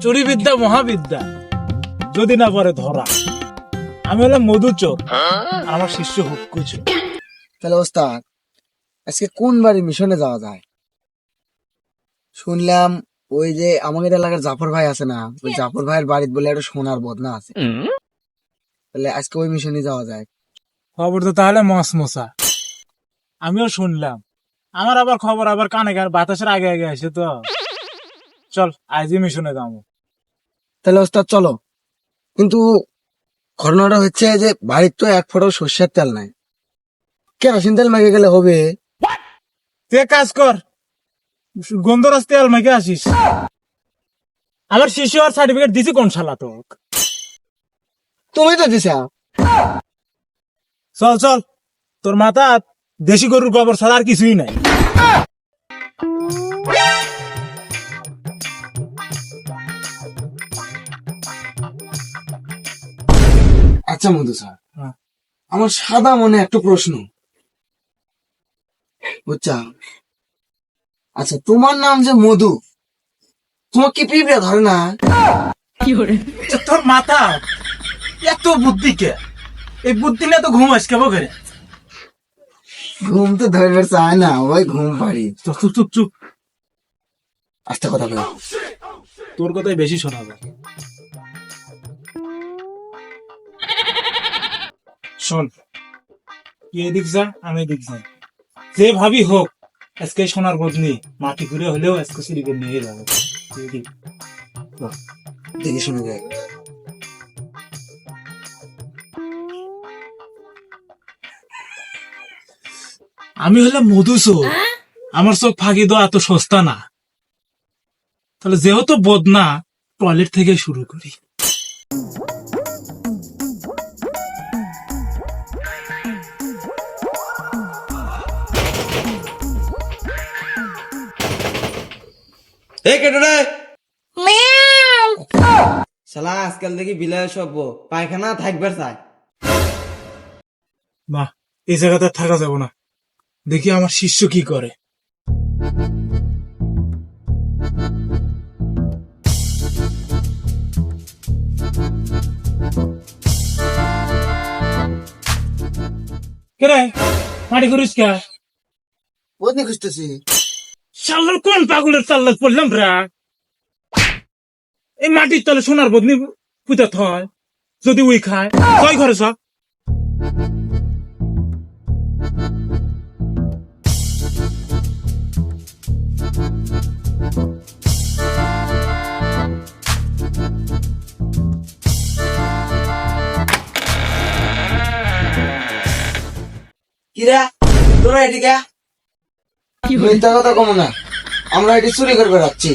চুরি বিদ্যা মহাবিদ্যা, যদি না পরে ধরা। আমি হলাম মধুচোর, আমার শিষ্য হুক্কুচোর। তাহলে ওস্তাদ আজকে কোন বাড়ি মিশনে যাওয়া যায়? শুনলাম ওই যে আমাদের এলাকার জাফর ভাই আছে না, ওই জাফর ভাইয়ের বাড়িতে বলে একটা সোনার বদনা আছে। তাহলে আজকে ওই মিশনে যাওয়া যায়। খবর তো তাহলে মশমশা। আমিও শুনলাম, আমার আবার খবর আবার কানে কানে বাতাসের আগে আগে আসে তো। চল আজই মিশনে যাবো। তাহলে ওস্তাদ চলো, কিন্তু ঘটনাটা হচ্ছে যে বাড়ির তো এক ফোঁটাও সর্ষের তেল নাই, কেরোসিন তেল মেখে গেলে হবে? তুই এক কাজ কর, গন্ধরাজ তেল মেখে আসিস। আমার শিশু আর সার্টিফিকেট দিছি কোন শালা তোক? তুমি তো দিছা। চল চল, তোর মাথা দেশি গরুর গোবর ছাড়া আর কিছুই নাই। আচ্ছা মধু স্যার, আমার সাদা মনে একটা প্রশ্ন, বুঝছা? আচ্ছা তোমার নাম যে মধু, তোমার কি পিঁপড়ে ধরে না? তোর মাথা এত বুদ্ধি কে? এই বুদ্ধি নিয়ে তো ঘুমাস কেবো করে? ঘুম তো ধরবে চায় না, ওই ঘুম পারি। চুপ চুপ চুপ চুপ, আস্তে কথা বলো। তোর কথাই বেশি শোনাবে। শোন, তুই এদিক যা, আমি এদিক যাই, যে ভাবি হোক আজকে সোনার বদনি মাটি ঘুরে হলেও আজকে সিঁড়িকে নিয়ে যাবে। দেখে শুনে যাই। আমি হলাম মধুচোর, আমার চোখ ফাঁকি দেওয়া এত সস্তা না। তাহলে যেহেতু বদনা, টয়লেট থেকে শুরু করি। এই কেটে রে শালা, আজকাল দেখি বিলায় সব পায়খানা থাকবে চায়। না, এই জায়গাতে থাকা যাব না, দেখি আমার শিষ্য কি করে। কেরে মাটি করিস কে? বদনি খুঁজতেছি। শালার কোন পাগলের চাল্লাক পড়লাম রা? এই মাটির তলে সোনার বদনি পুঁতে থয়, যদি উই খায় কয় ঘরে সব। কিরা তোরা এদিকে মিথ্যা কথা কম না, আমরা এটি চুরি করে বেড়াচ্ছি,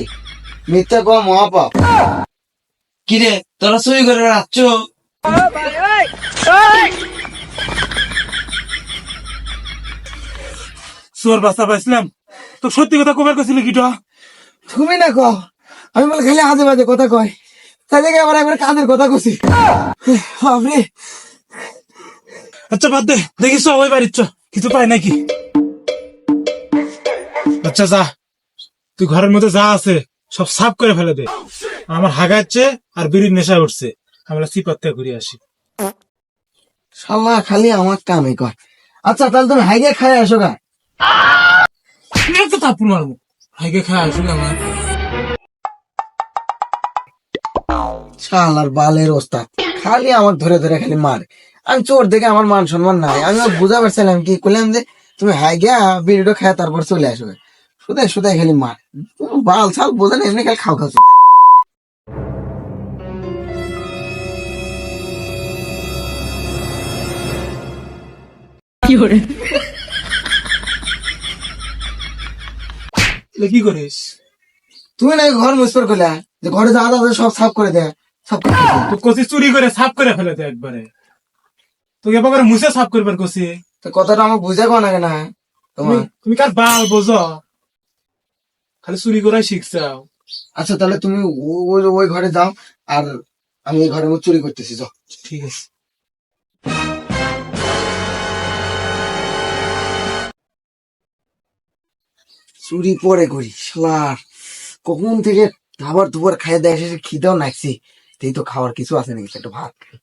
মিথ্যা কম মহাপাপ। কিরে তোরা চুরি করে রাখছ? চোর বাচ্চা পাইছিলাম তো, সত্যি কথা কবার করছিলি কিটা? তুমি না কও, আমি বলে খালি আজে বাজে কথা কয়, তাই দেখে আবার একবার কাজের কথা কছি। আপনি আচ্ছা বাদ দে, দেখিস ওই বাড়ির চ কিছু পাই নাকি। আচ্ছা যা, তুই ঘরের মধ্যে যা আছে সব সাফ করে ফেলে দে। আমার হাগাচ্ছে আর বিড়ির নেশা উঠছে, আমরা চিপার থেকে ঘুরে আসি। শালা খালি আমার কামে কয়। আচ্ছা তাহলে তুমি হাইগে খাই আসো গা। তো তাপুর মারবো, হাইকে খায় আসুক আমার। শালার বালের ওস্তাদ খালি আমাকে ধরে ধরে খালি মার। আমি চোর দেখে আমার মান সম্মান নাই, আমি বুঝা পারছিলাম কি করলাম যে তুমি হাইগা বিড়িটা খায় তারপর চলে আসবে, শুধু শুধু খালি মার। বাল ছাল বোঝা না, এমনি খালি খাও খাচ্ছ। কি করিস তুমি না ঘর মুসপর করলে যে ঘরে যা আছে সব সাফ করে দেয়, সব তো? কষি চুরি করে সাফ করে ফেলে দে একবারে, তোকে এবার মুছে সাফ করবার কষি। তো কথাটা আমাকে বুঝে কো না কেন তোমার? তুমি কার বাল বোঝো, খালি চুরি করাই শিখছাও। আচ্ছা তাহলে তুমি ওই ঘরে যাও, আর আমি এই ঘরের মধ্যে চুরি করতেছি, যাও। ঠিক আছে। চুরি পরে করি, শালার কখন থেকে খাবার দুপুর খাইয়ে দেয় শেষে খিদেও নাকছি, এই তো খাওয়ার কিছু আছে নাকি, একটু ভাত খাই।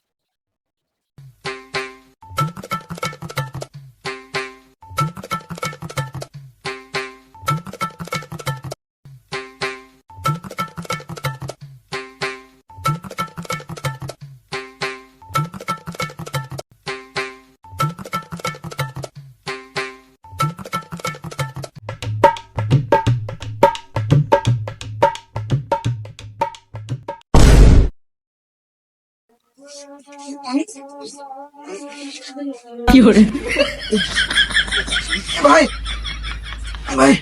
ভাই ভাই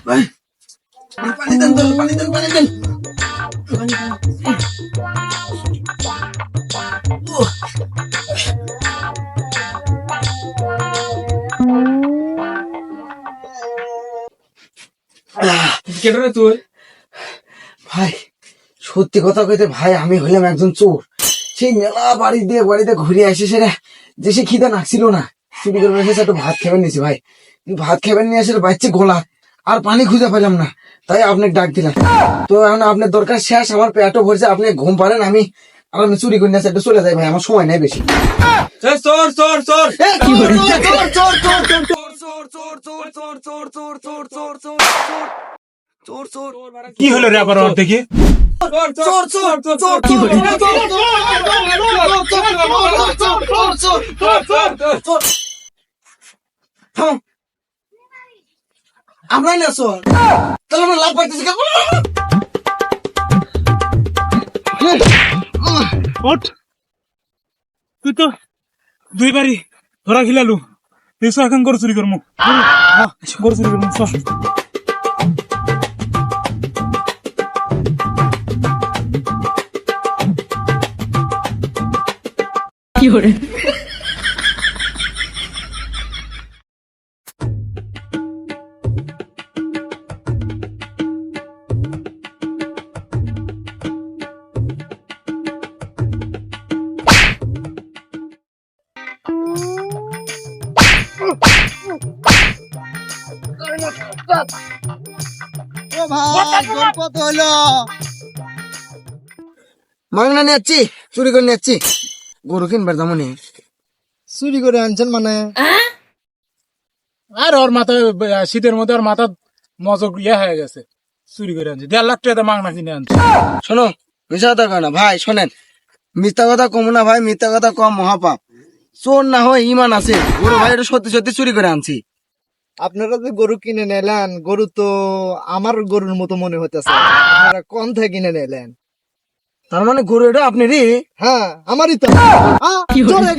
ভাই, পানি দেন তো, পানি দেন, পানি দেন। উহ, কেটে রে তুই? ভাই সত্যি কথা কইতে ভাই, আমি হইলাম একজন চোর। সেই মেলা বাড়িতে ঘুরে আসি, সেটা যে সে খিদে নাকছিল না, চুরি করে এসেছে, একটু ভাত খাবেন নিয়েছি ভাই। ভাত খাবেন নিয়ে এসে বাচ্চা গোলা, আর পানি খুঁজে পেলাম না, তাই আপনাকে ডাক দিলাম। তো এখন আপনার দরকার শেষ, আমার পেটও ভরছে, আপনি ঘুম পারেন, আমি চুরি করে নিয়ে একটু চলে যাই ভাই, আমার সময় নাই বেশি। চোর চোর চোর! কি হলো রে আবার ওর দেখি? আমরাই না চোর, তাহলে আমরা লাভ পাইতেছি কেন? ওঠ! তুই তো দুইবারই ধরা খিলালু, তুই এখন গরু চুরি করমু। গরু চুরি করমু, চল। মাংনা নিচ্ছি, চুরি করে নিচ্ছি, গরু কিনবার দাম নেই। চুরি করে আনছেন মানে? আর ওর মাথায় শীতের মধ্যে ওর মাথা মজক ইয়ে হয়ে গেছে, চুরি করে আনছে। 1.5 লাখ টাকা মাংনা কিনে আনছে। শোনো, মিথ্যা কথা কয় না ভাই, শোনেন, মিথ্যা কথা কম না ভাই, মিথ্যা কথা কম মহাপাপ। চোর না হয় ইমান আছে, গরু ভাই এটা সত্যি সত্যি চুরি করে আনছি। আপনারা যে গরু কিনে নিলেন, গরু তো আমার গরুর মতো মনে হইতেছে, আপনারা কোন থেকে কিনে নিলেন? তার মানে গরু এটা আপনারই? হ্যাঁ আমারই তো। চলে